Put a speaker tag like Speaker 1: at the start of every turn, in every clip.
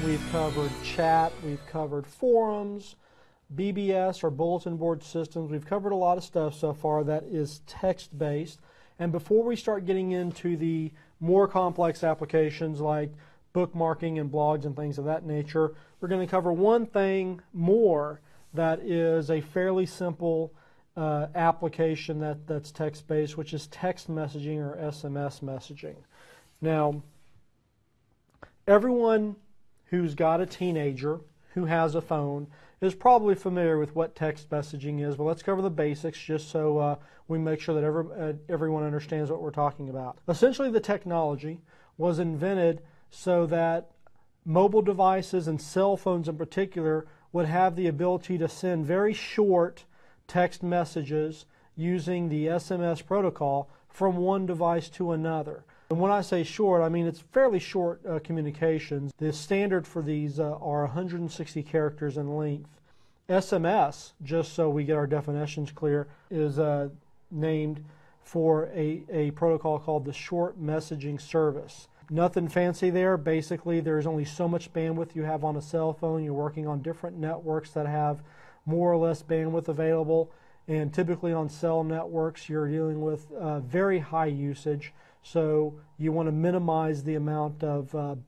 Speaker 1: we've covered chat, we've covered forums, BBS or bulletin board systems. We've covered a lot of stuff so far that is text-based. And before we start getting into the more complex applications like bookmarking and blogs and things of that nature, we're going to cover one thing more that is a fairly simple application that's text-based, which is text messaging or SMS messaging. Now, everyone who's got a teenager who has a phone is probably familiar with what text messaging is, but let's cover the basics just so we make sure that everyone understands what we're talking about. Essentially, the technology was invented so that mobile devices and cell phones in particular would have the ability to send very short text messages using the SMS protocol from one device to another. And when I say short, I mean it's fairly short communications. The standard for these are 160 characters in length. SMS, just so we get our definitions clear, is named for a protocol called the short messaging service. Nothing fancy there. Basically, there's only so much bandwidth you have on a cell phone. You're working on different networks that have more or less bandwidth available. And typically on cell networks, you're dealing with very high usage. So you want to minimize the amount of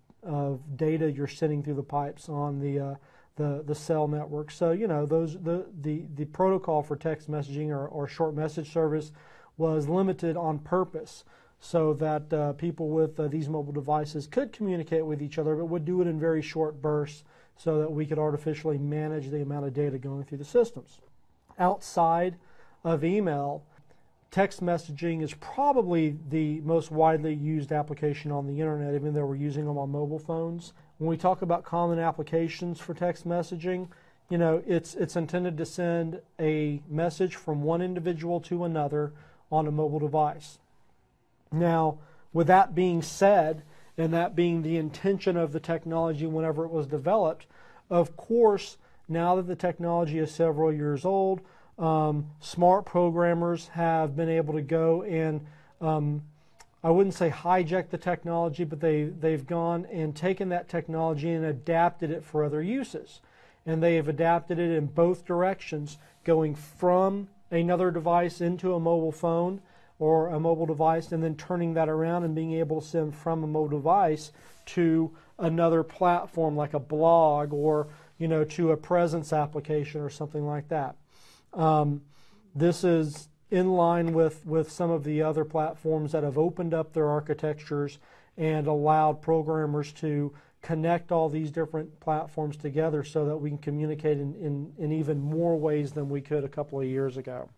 Speaker 1: data you're sending through the pipes on the cell network. So you know the protocol for text messaging or short message service was limited on purpose so that people with these mobile devices could communicate with each other, but would do it in very short bursts so that we could artificially manage the amount of data going through the systems. Outside of email, text messaging is probably the most widely used application on the internet, even though we're using them on mobile phones. When we talk about common applications for text messaging, you know, it's intended to send a message from one individual to another on a mobile device. Now, with that being said, and that being the intention of the technology whenever it was developed, of course, now that the technology is several years old, smart programmers have been able to go and I wouldn't say hijack the technology, but they've gone and taken that technology and adapted it for other uses. And they have adapted it in both directions, going from another device into a mobile phone or a mobile device, and then turning that around and being able to send from a mobile device to another platform like a blog or to a presence application or something like that. This is in line with some of the other platforms that have opened up their architectures and allowed programmers to connect all these different platforms together so that we can communicate in even more ways than we could a couple of years ago.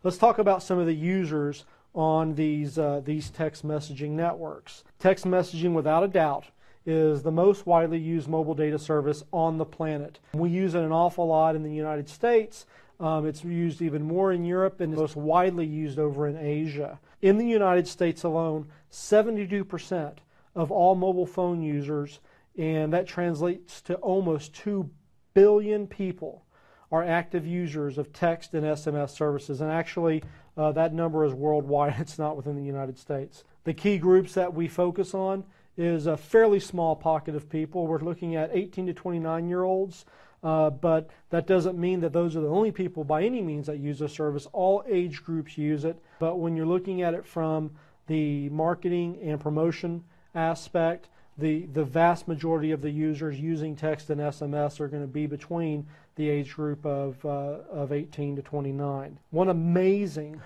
Speaker 1: Let's talk about some of the users on these text messaging networks. Text messaging, without a doubt, is the most widely used mobile data service on the planet. We use it an awful lot in the United States. It's used even more in Europe and is most widely used over in Asia. In the United States alone, 72% of all mobile phone users, and that translates to almost 2 billion people, are active users of text and SMS services. And actually, that number is worldwide. It's not within the United States. The key groups that we focus on is a fairly small pocket of people. We're looking at 18 to 29-year-olds, but that doesn't mean that those are the only people by any means that use the service. All age groups use it, but when you're looking at it from the marketing and promotion aspect, the vast majority of the users using text and SMS are going to be between the age group of 18 to 29. One amazing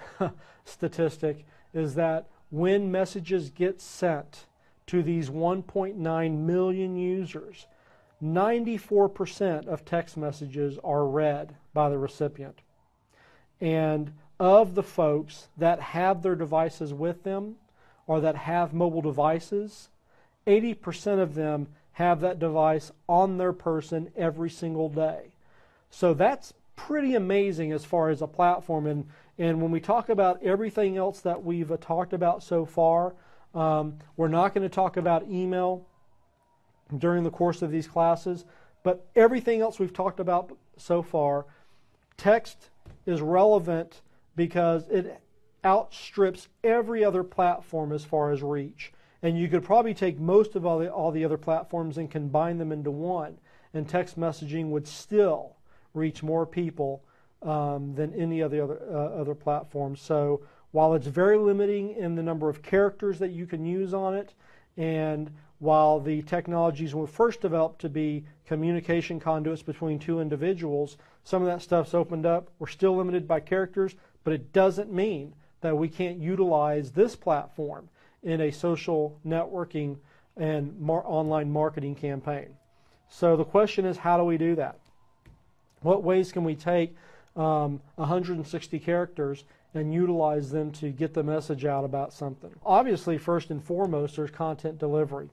Speaker 1: statistic is that when messages get sent to these 1.9 million users, 94% of text messages are read by the recipient. And of the folks that have their devices with them or that have mobile devices, 80% of them have that device on their person every single day. So that's pretty amazing as far as a platform. And when we talk about everything else that we've talked about so far, we're not going to talk about email during the course of these classes, but everything else we've talked about so far, text is relevant because it outstrips every other platform as far as reach. And you could probably take most of all the other platforms and combine them into one, and text messaging would still reach more people than any of the other platforms. So while it's very limiting in the number of characters that you can use on it, and while the technologies were first developed to be communication conduits between two individuals, some of that stuff's opened up. We're still limited by characters, but it doesn't mean that we can't utilize this platform in a social networking and online marketing campaign. So the question is, how do we do that? What ways can we take 160 characters and utilize them to get the message out about something? Obviously, first and foremost, there's content delivery.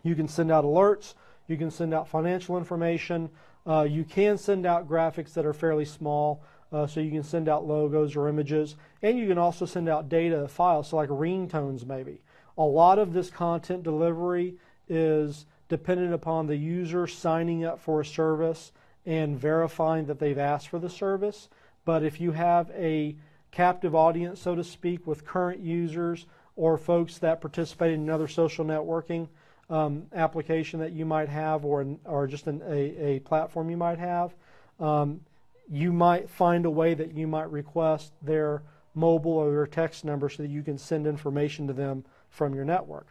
Speaker 1: You can send out alerts, you can send out financial information, you can send out graphics that are fairly small, so you can send out logos or images, and you can also send out data files, so like ringtones maybe. A lot of this content delivery is dependent upon the user signing up for a service and verifying that they've asked for the service. But if you have a captive audience, so to speak, with current users or folks that participate in another social networking application that you might have, or just a platform you might have, you might find a way that you might request their mobile or their text number so that you can send information to them from your network.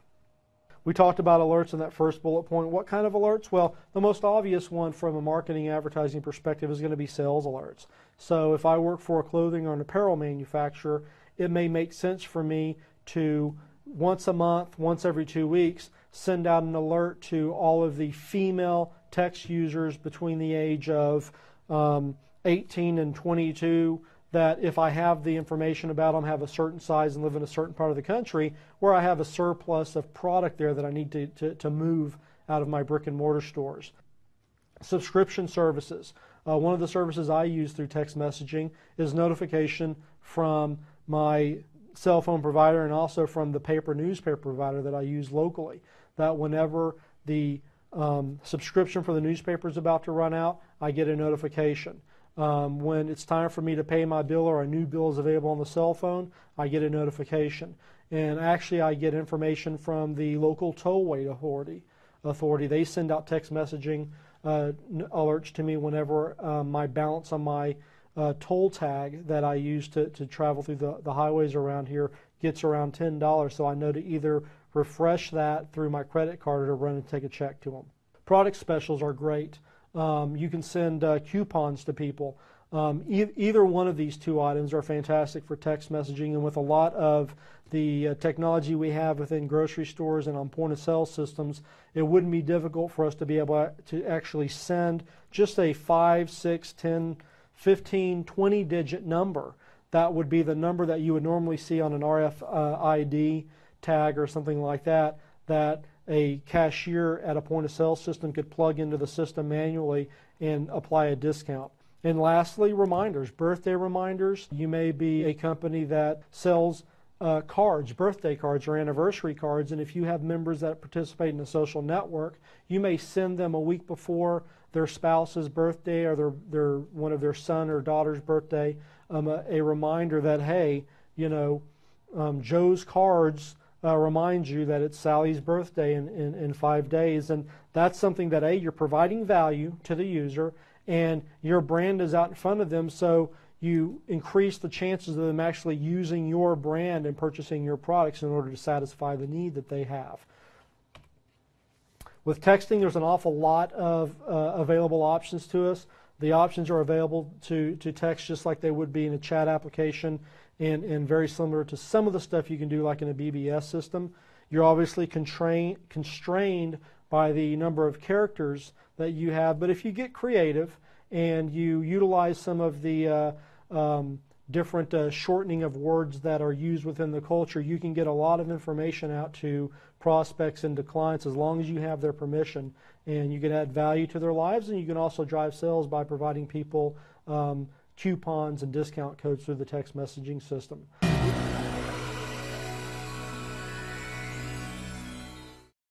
Speaker 1: We talked about alerts in that first bullet point. What kind of alerts? Well, the most obvious one from a marketing advertising perspective is going to be sales alerts. So if I work for a clothing or an apparel manufacturer, it may make sense for me to once a month, once every 2 weeks, send out an alert to all of the female text users between the age of 18 and 22 that if I have the information about them, have a certain size and live in a certain part of the country, where I have a surplus of product there that I need to move out of my brick and mortar stores. Subscription services. One of the services I use through text messaging is notification from my cell phone provider and also from the newspaper provider that I use locally, that whenever the subscription for the newspaper is about to run out, I get a notification. When it's time for me to pay my bill or a new bill is available on the cell phone, I get a notification. And actually I get information from the local tollway authority. They send out text messaging alerts to me whenever my balance on my toll tag that I use to travel through the highways around here gets around $10, so I know to either refresh that through my credit card or to run and take a check to them. Product specials are great. You can send coupons to people. Either one of these two items are fantastic for text messaging, and with a lot of the technology we have within grocery stores and on point-of-sale systems, it wouldn't be difficult for us to be able to actually send just a 5, 6, 10, 15, 20-digit number. That would be the number that you would normally see on an RFID tag or something like that, that a cashier at a point-of-sale system could plug into the system manually and apply a discount. And lastly, reminders, birthday reminders. You may be a company that sells cards, birthday cards or anniversary cards, and if you have members that participate in a social network, you may send them a week before their spouse's birthday or one of their son or daughter's birthday a reminder that, hey, Joe's cards remind you that it's Sally's birthday in 5 days. And that's something that, A, you're providing value to the user, and your brand is out in front of them, so you increase the chances of them actually using your brand and purchasing your products in order to satisfy the need that they have. With texting, there's an awful lot of available options to us. The options are available to text just like they would be in a chat application, and very similar to some of the stuff you can do like in a BBS system. You're obviously constrained by the number of characters that you have, but if you get creative and you utilize some of the different shortening of words that are used within the culture, you can get a lot of information out to prospects and to clients as long as you have their permission, and you can add value to their lives, and you can also drive sales by providing people coupons and discount codes through the text messaging system.